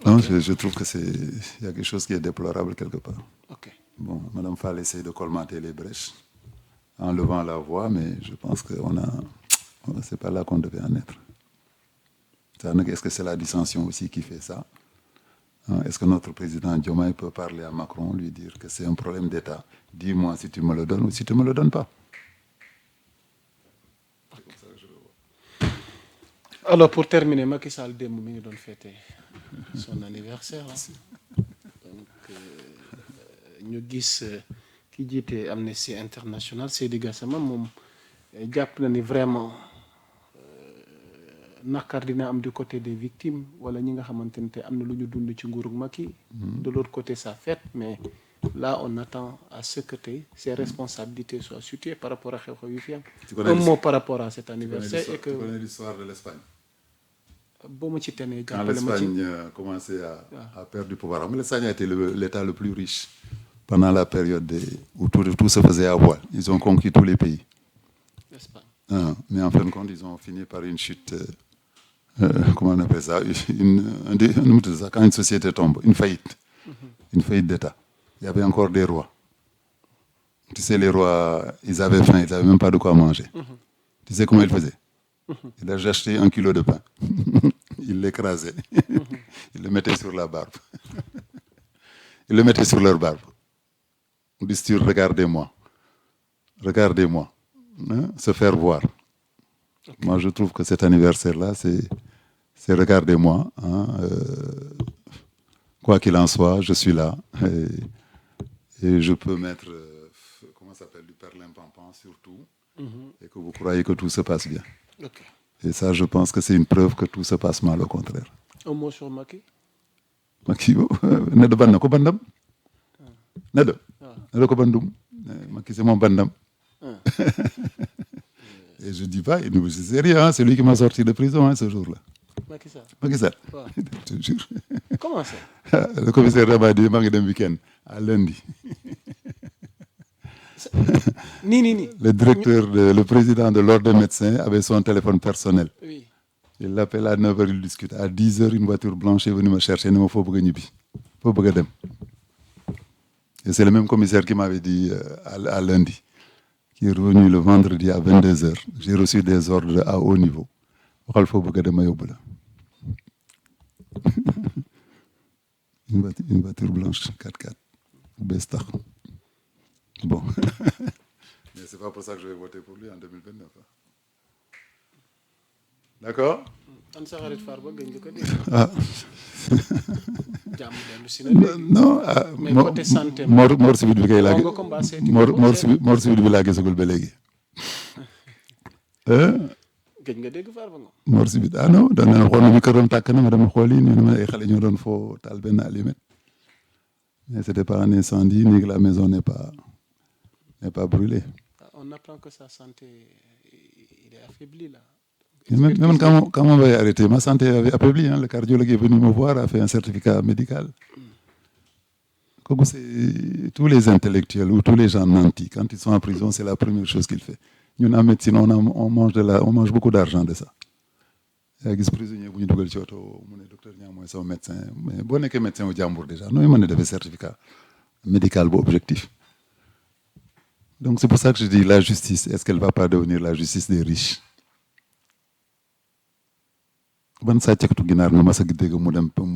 Non, je trouve que il y a quelque chose qui est déplorable quelque part. Ok. Bon, Madame Fall essaie de colmater les brèches en levant la voix, mais je pense que c'est pas là qu'on devait en être. Est-ce que c'est la dissension aussi qui fait ça? Est-ce que notre président Diomaye peut parler à Macron, lui dire que c'est un problème d'État? Dis-moi si tu me le donnes ou si tu ne me le donnes pas. C'est comme ça que je le vois. Alors pour terminer, Macky Sall démb mi ngi doon fêter son anniversaire. Donc ñu gis ki jiite Amnesty International Seydi Gassama moom jàpp na ni vraiment naqar dina am du côté des victimes wala ñi nga xamante ne te am na lu ñu dund ci nguurug Macky. De l'autre côté ça fête, mais là on attend à ce que ces responsabilités soient situées par rapport à xew-xew yu fi am. Un mot par rapport à cet anniversaire. Tu connais l'histoire de l'Espagne? boo ma ci tenee Quand l'Espagne a commencé à perdre du pouvoir, l'Espagne a été l'État le plus riche pendant la période où tout se faisait à voile. Ils ont conquis tous les pays. L'Espagne. Mais en fin de compte, ils ont fini par une chute, comment on appelle ça, quand une société tombe, une faillite d'État. Il y avait encore des rois. Tu sais, les rois, ils avaient faim, ils n'avaient même pas de quoi manger. Tu sais comment ils faisaient? Ils achetaient 1 kilo de pain. Ils l'écrasaient. Ils le mettaient sur la barbe. Ils le mettaient sur leur barbe. Ils disaient, regardez-moi. Regardez-moi. Se faire voir. Okay. Moi, je trouve que cet anniversaire-là, c'est regardez-moi. Quoi qu'il en soit, je suis là. Et je peux mettre, comment ça s'appelle, du perlimpinpin sur tout. Et que vous croyez que tout se passe bien. Okay. Et ça, je pense que c'est une preuve que tout se passe mal, au contraire. Un mot sur Macky? Macky, Ned Banna ko bandam. Ned ko bandum. Macky, c'est mon bandam. Et je dis pas, c'est sérieux, hein, c'est lui qui m'a sorti de prison ce jour-là. Macky Sall. Macky Sall. Ouais. Je te jure. Comment ça? Le commissaire Rabat dit manque d'un week-end à lundi. Le directeur, le président de l'ordre des médecins avait son téléphone personnel. Oui. Il l'appelle à 9h, il discute. À 10h, une voiture blanche est venue me chercher. Il me faut pas dem. Et c'est le même commissaire qui m'avait dit à lundi, qui est revenu le vendredi à 22h. J'ai reçu des ordres à haut niveau. Il faut pas dem une voiture blanche 4x4. Bestar. Bon. Mais c'est pas pour ça que je vais voter pour lui en 2029. D'accord? Non, mais côté santé mort civil bi kay laa mort civil bi laa gisagul ba léegi. gëj nga dégg Farba Ngom. mort civil non doon na xool nañu këram tàkk na ma dama xool yi ñu ay xale ñoo doon foo taal benn allumette. Mais c'était pas un incendie ni que la maison n'est pas brûlée. On apprend que sa santé il est affaibli là. Même quand on va arrêter, ma santé avait affaibli. Le cardiologue est venu me voir, a fait un certificat médical. Comme c'est tous les intellectuels ou tous les gens nantis, quand ils sont en prison, c'est la première chose qu'ils font. Nous, en médecine, on mange beaucoup d'argent de ça. Il y a des prisonniers qui ont dit docteur Niang, c'est un médecin. Mais bon, est que médecin au Djambour déjà. Nous, on a des certificats médical objectif. Donc c'est pour ça que je dis la justice, est-ce qu'elle ne va pas devenir la justice des riches? Ban sàccakatu ginaar nga mas a dégg mu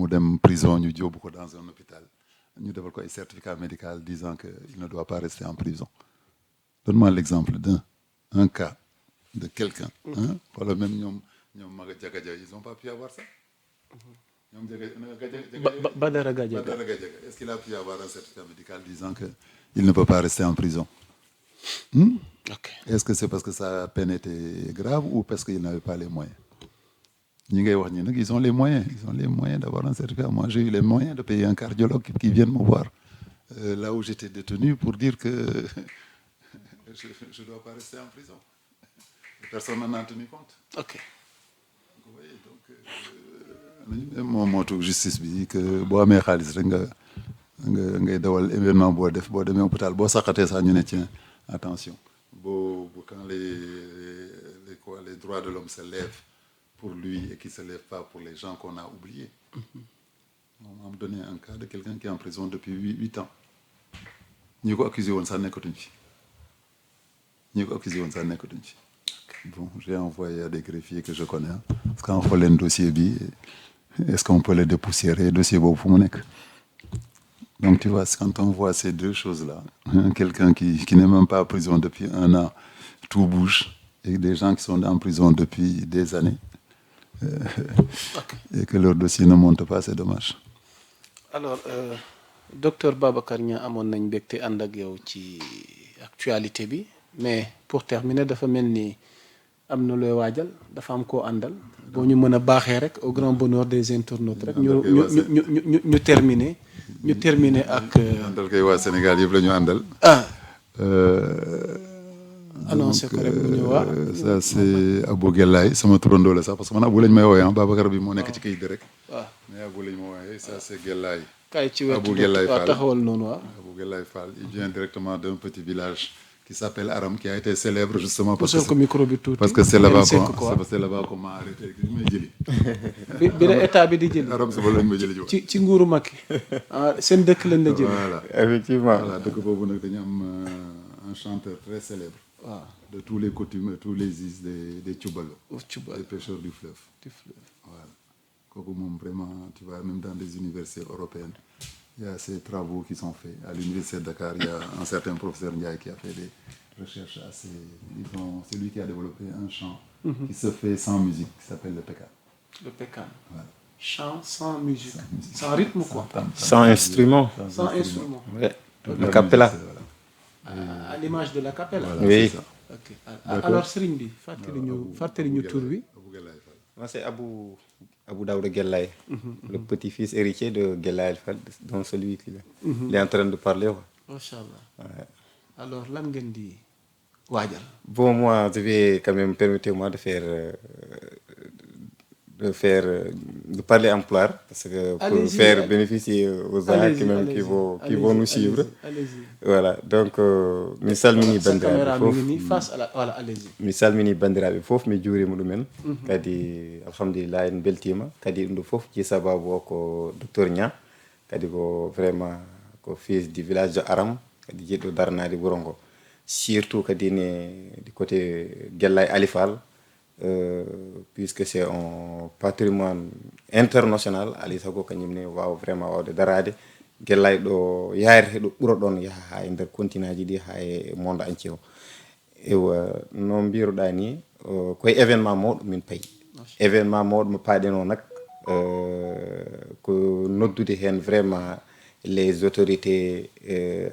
dem prison ñu jóbbu ko dans un hôpital ñu defal ko ay certificat médical disant qu'il ne doit pas rester en prison. Donne-moi l'exemple d'un cas de quelqu'un. Voilà, même ñoom Maga Diagadia, ils n'ont pas pu avoir ça. Badara Gadiaga. Est-ce qu'il a pu avoir un certificat médical disant qu'il ne peut pas rester en prison? Okay. Est-ce que c'est parce que sa peine était grave ou parce qu'il n'avait pas les moyens? Ils ont les moyens. Ils ont les moyens d'avoir un certificat. Moi, j'ai eu les moyens de payer un cardiologue qui vienne me voir là où j'étais détenu pour dire que je dois pas rester en prison. Personne n'en a tenu compte. ok Vous voyez, donc moom mootu justice bi que boo amee xaalis rek ngay dawal événement boo def boo demee hôpital boo saqatee sax ñu ne tiens attention quand les droits de l'homme se lèvent pour lui et qui se lèvent pas pour les gens qu'on a oubliés. On m'a donné un cas de quelqu'un qui est en prison depuis 8 ans. ñi ko accusé woon sax nekkatuñ fi bon j'ai envoyé à des greffiers que je connais parce qu'en xoolee dossier bi est-ce qu'on peut le dépoussiérer dossier boobu fu mu nekk. Donc tu vois, quand on voit ces deux choses-là, quelqu'un qui n'est même pas en prison depuis 1 an, tout bouge, et des gens qui sont en prison depuis des années, et que leur dossier ne monte pas, c'est dommage. alors docteur Babacar Niang amoon nañ mbégte ànd ak yow ci actualité bi mais pour terminer dafa mel ni am na looy waajal dafa am koo àndal boo ñu mën a baaxee rek au grand bonheur des internautes rek ñu terminer ak. àndal kay waa Sénégal yëpp la ñu àndal. annoncé ko rek bu ñu wax. ça c'est Abou Gelaye sama turandoo la sax parce que man Abou lañ may woowee Babacar bi moo nekk ci kayit rek. waaw mais Abou lañ ma woowee ça c'est Gelaye. kaay ci wetu Abou Gelaye Fall taxawal noonu waaw. Abou Gelaye Fall il vient directement d'un petit village qui s'appelle Aram qui a été célèbre justement parce que c'est là-bas qu'on m'a arrêté bi may jëli. bi la état bi di jëli. Aram suba lañ ma jëli ci nguuru Macky seen dëkk lañ la jëli. voilà effectivement voilà dëkk boobu nag dañu am un chanteur très célèbre. waaw de tous les coutumes tous les is des Tchoubalo. Tchoubalo des pêcheurs du fleuve. Voilà kooku moom vraiment tu vois même dans des universités européennes il y a ces travaux qui sont faits à l'université de Dakar il y a un certain professeur Ndiaye qui a fait des recherches assez c'est lui qui a développé un chant qui se fait sans musique qui s'appelle le pécan. Le pécan. Voilà. Chant sans musique. Sans rythme quoi. Sans instrument. Sans instrument. Ouais. Le cappella. À l'image de la cappella. Voilà, oui. c'est ça. Ok alors sëriñ bi fàttali ñu tur bi. Moi c'est Abou Daouda Gelaye, le petit-fils héritier de Gelaye Fall, dont celui qui il est en train de parler. Macha Allah. Ouais. Alors lan ngeen di waajal. Bon moi je vais quand même permettez-moi de parler en pulaar parce que pour faire bénéficier aux gens qui vont nous suivre. Allez-y. Voilà donc mi salmini caméra bandiraɓe mi ngi nii face à la voilà allez-y. mi salmini bandiraɓe fof mi juurima ɗumen kadi alhamdulillah en beltima kadi ɗum ɗo fof ji sababu o ko docteur Niang kadi ko vraiment ko fils du village de Aram kadi jiɗɗo darnade wuuro ngo surtout kadi ne du côté Gelaye Ali Fall puisque c'est un patrimoine international alay sago kañum ne wawa vraiment wawde darade Gelaye ɗo yaarete ɗo ɓuura ɗon yaaha ha e nder continent ji ɗi ha e monde entier o ewa no mbiruɗa ni koye événement mawɗo min payi événement mawɗo mo paaɗeno nak ko noddude hen vraiment les autorités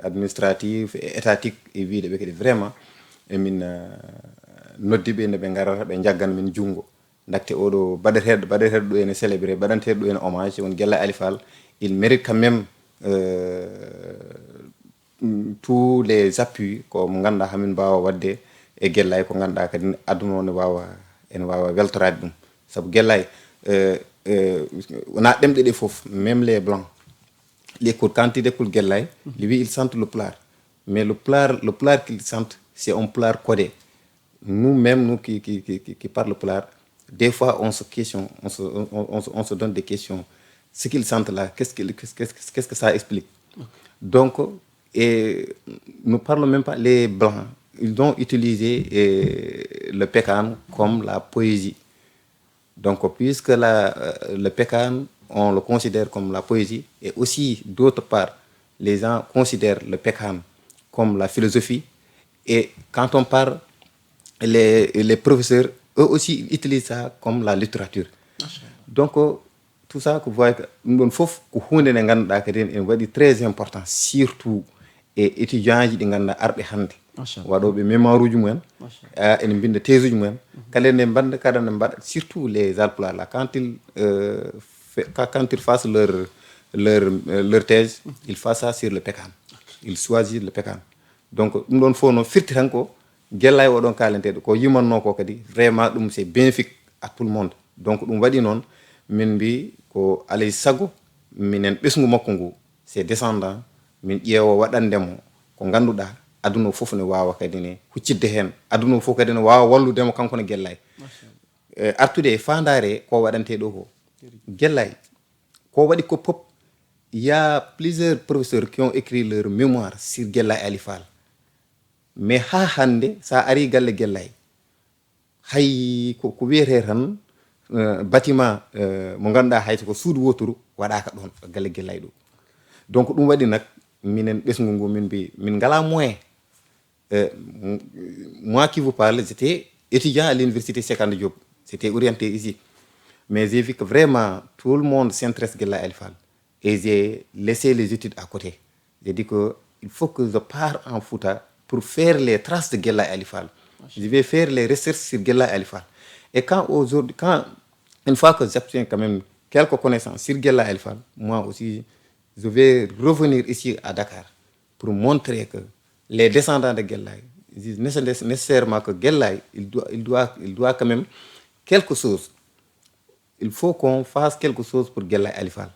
administratives et étatiques e wiide ɓe kadi vraiment emin noddiɓe nde ɓe garata ɓe jaggan min junngo dakte oɗo baɗeteɗo ɗo ene célébré baɗanteɗo ɗo ene hommage won Gelaye Ali Fall il mérite quand même tous les appuis ko mo ganduɗa hamin mbawa wadde e Gelaye ko ganduɗa kadi aduna o ene wawa weltorade ɗum saabu Gelaye wona ɗemɗe ɗe foof même les blancs quand il écoute Gelaye lui il sente le pulaar mais le pulaar qu'il sente c'est un pulaar codé nous-mêmes nous qui parlent pulaar des fois on se donne des questions ce qu'ils sentent là qu'est-ce que ça explique donc et nous parlons même pas les blancs ils ont utilisé le pécan comme la poésie donc puisque le pécan on le considère comme la poésie et aussi d'autre part les gens considèrent le pécan comme la philosophie et quand on parle les professeurs eux aussi utilisent ça comme la littérature donc tout ça ko voit ɗum ɗon fof ko hunde nde ganduɗa kadi en waɗi très important surtout e étudiant ji ɗi ganduɗa arɓe hannde waɗoɓe mémoire uji mumen ene mbinda thèse uji mumen kala nde mbanda kada nde mbaɗa surtout les alpulaar là quand ils fassent leur thèse ils fassent ça sur le pécan ils choisissent le pécan donc ɗum ɗon fof no firti tan ko guellay oɗon kalenteɗo ko yimanno ko kadi vraiment ɗum c'est bénéfique à tout le monde. Donc ɗum waɗi noon min mbi ko alay sago minen ɓesgu makko ngu c'est descendant min ƴeewa waɗandemo ko ngannduɗa aduna fof ne wawa kadi ne huccidde hen aduna fof kadi ne wawa walludemo kanko ne guellay artude e fandare ko waɗante ɗo ko guellay ko waɗi ko pop. Il y a plusieurs professeurs qui ont écrit leur mémoire sur Guellay Ali Fall. Mais ha hande sa ari galle Guellay hay ko wiyete tan bâtiment mo ganduɗa hayso ko suudu wotoru waɗaka ɗon galle Guellay ɗo. Donc ɗum waɗi nak minen ɓesgu ngu min mbi min ngala moyen. Moi qui vous parle, j'étais étudiant à l'université Cheikh Anta Diop. C'était orienté ici. Mais j'ai vu que vraiment tout le monde s'intéresse à Guellay Ali Fall. Et j'ai laissé les études à côté. J'ai dit qu'il faut que je parte en Fouta pour faire les traces de Guellay Ali Fall. Je vais faire les recherches sur Guellay Ali Fall. Et une fois que j'obtiens quand même quelques connaissances sur Guellay Ali Fall, moi aussi, je vais revenir ici à Dakar pour montrer que les descendants de Guellay disent nécessairement que Guellay, il doit quand même quelque chose. Il faut qu'on fasse quelque chose pour Guellay Ali Fall.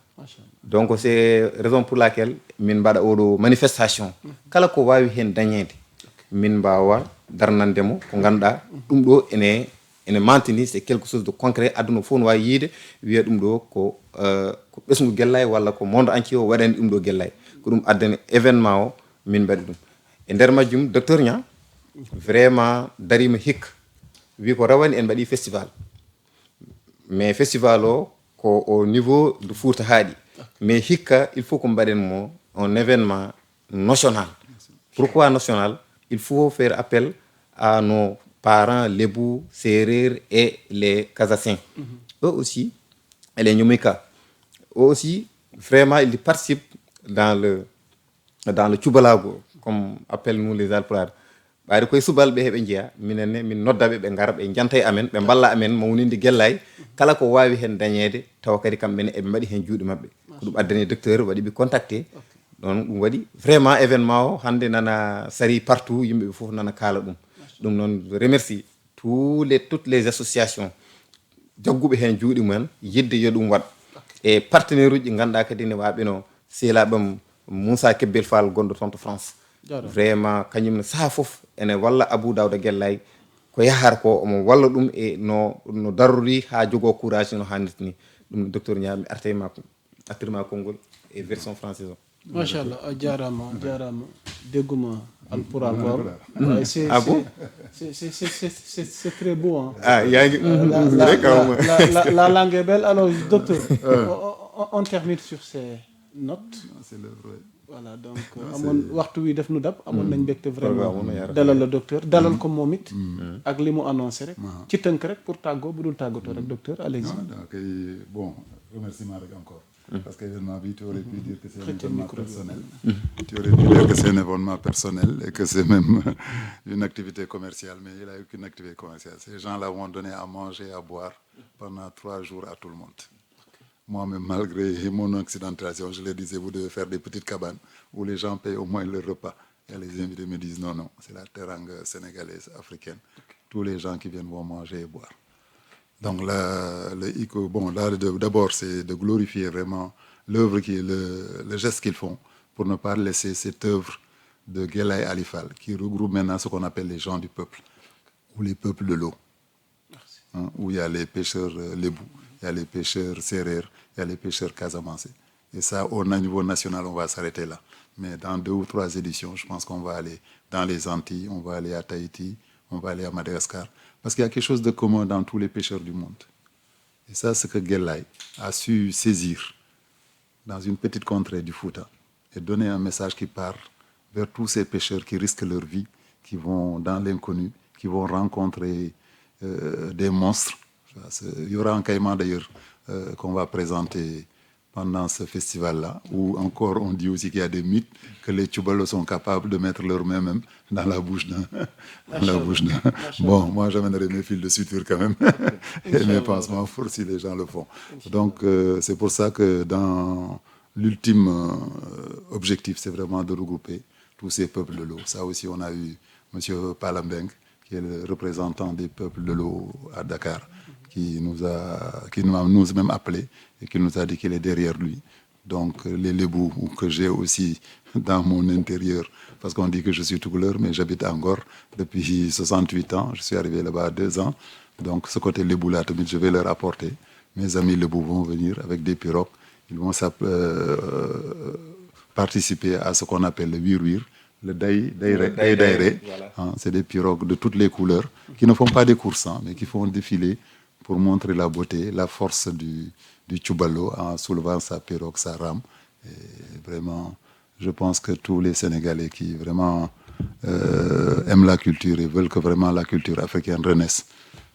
Donc c'est raison pour laquelle min mbaɗa oɗo manifestation kala ko wawi hen dañede min mbawa darnandemo ko ganduɗa ɗum ɗo ene mantini c'est quelque chose de concret aduna fof no wawi yiide wiya ɗum ɗo ko ɓesgu Guellay walla ko monde entier o waɗani ɗum ɗo Guellay ko ɗum addani événement o min mbaɗi ɗum e nder majjum docteur Niang vraiment darima hikka wi ko rawani en mbaɗi festival mais festival o ko au niveau de Fouta haaɗi mais hikka il faut ko mbaɗen mo un événement national. Pourquoi national? Il faut faire appel à nos parents lébou, sérères et les Kasassiens. Eux aussi, et les Nyumika, eux aussi, vraiment, ils participent dans le Tchoubalago, comme appellent-nous les Alpulaar. ɓayde koye subalɓe heɓe jeeya minenne min noddaɓe ɓe gara ɓe janta e amen ɓe balla amen mawninde Guellay kala ko wawi hen dañede tawa kadi kamɓene eɓe mbaɗi hen juuɗe mabɓe ko ɗum addani docteur waɗi ɓe contacté ɗon ɗum waɗi vraiment événement o hande nana sari partout yimɓeɓe foof nana kaala ɗum noon je remercie toutes les associations jagguɓe hen juuɗe mumen yidde yo ɗum waɗ e partenaire uji ɗi ganduɗa kadi ne waɓeno sehlaɓam Moussa Kebbel Fall gonɗo toon to France. Vraiment kañum saha fof ene walla Abou Dawda Guellay ko yahar ko omo walla ɗum e no darori ha jogo courage no hannirta ni ɗum docteur Niang mi artirma konngol e version française o. Machallah a jarama dégguma alpulaar gor c'est très beau hein. La langue est belle. Alors docteur on termine sur ces notes. C'est l'œuvre. Voilà donc amoon waxtu wi def nu dab amoon nañ mbégte vraiment dalal la docteur dalal ko moom it ak li mu annoncé rek ci tënk rek pour tàggoo bu dul tàggatoo rek docteur allez-y. Bon remerciement rek encore parce que événement bi tu aurais pu dire que c'est un événement personnel. Tu aurais pu dire que c'est un événement personnel et que c'est même une activité commerciale, mais il n'y a aucune activité commerciale. Ces gens-là vont donner à manger et à boire pendant 3 jours à tout le monde. Moi-même, malgré mon accidentalisation, je leur disais, vous devez faire des petites cabanes où les gens payent au moins leur repas. Et les invités me disent, non, c'est la teranga sénégalaise, africaine. Tous les gens qui viennent vont manger et boire. Donc là, d'abord, c'est de glorifier vraiment l'œuvre, le geste qu'ils font pour ne pas laisser cette œuvre de Guellay Ali Fall, qui regroupe maintenant ce qu'on appelle les gens du peuple, ou les peuples de l'eau, hein, où il y a les pêcheurs lébou. Il y a les pêcheurs sérères, il y a les pêcheurs casamançais. Et ça, au niveau national, on va s'arrêter là. Mais dans 2 ou 3 éditions, je pense qu'on va aller dans les Antilles, on va aller à Tahiti, on va aller à Madagascar. Parce qu'il y a quelque chose de commun dans tous les pêcheurs du monde. Et ça, c'est que Guellay a su saisir dans une petite contrée du Fouta et donner un message qui part vers tous ces pêcheurs qui risquent leur vie, qui vont dans l'inconnu, qui vont rencontrer des monstres. Il y aura un caïman d'ailleurs qu'on va présenter pendant ce festival-là, où encore on dit aussi qu'il y a des mythes que les Tchoubalos sont capables de mettre leurs mains même dans la bouche d'un. Bon, moi j'amènerai mes fils de suture quand même, et mes pansements pour si les gens le font. Donc c'est pour ça que dans l'ultime objectif, c'est vraiment de regrouper tous ces peuples de l'eau. Ça aussi, on a eu M. Palambeng, qui est le représentant des peuples de l'eau à Dakar, qui nous a même appelé et qui nous a dit qu'il est derrière lui. Donc les Lébous, que j'ai aussi dans mon intérieur, parce qu'on dit que je suis tout couleur, mais j'habite à Ngor depuis 68 ans. Je suis arrivé là-bas à 2 ans. Donc ce côté Lébou-là, je vais leur apporter. Mes amis Lébou vont venir avec des pirogues. Ils vont participer à ce qu'on appelle le wir-wir, le daïré. Voilà. Hein, c'est des pirogues de toutes les couleurs qui ne font pas des courses, hein, mais qui font défiler pour montrer la beauté, la force du Tchoubalo en soulevant sa pirogue, sa rame. Et vraiment, je pense que tous les Sénégalais qui vraiment aiment la culture et veulent que vraiment la culture africaine renaisse,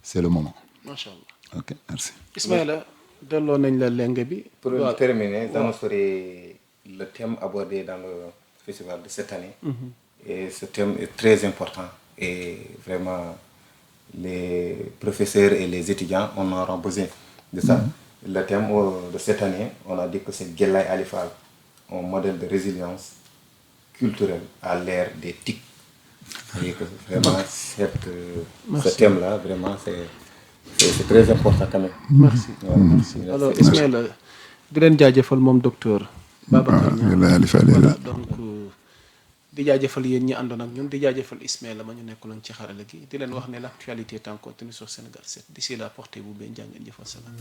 c'est le moment. macha allah. Ok, merci. Ismaïla delloo nañ la lenge bi. Pour terminer, j'annoncerai le thème abordé dans le festival de cette année. Et ce thème est très important. Et vraiment, les professeurs et les étudiants, on aura besoin de ça. Le thème de cette année, on a dit que c'est Guellaï Alifal, un modèle de résilience culturelle à l'ère des TIC. Et que vraiment, ce thème-là, vraiment, c'est très important quand même. merci Ouais, merci alors Ismaïla di leen jaajëfal moom docteur Babacar Niang. voilà donc di jaajëfal yéen ñi àndoon ak ñun di jaajëfal Ismaïla ma ñu nekkaloon ci xarala gi di leen wax ne l'actualité est en continu sur Sénégal 7 d'ici là portez-vous bien jaa ngeen jëfal salaam.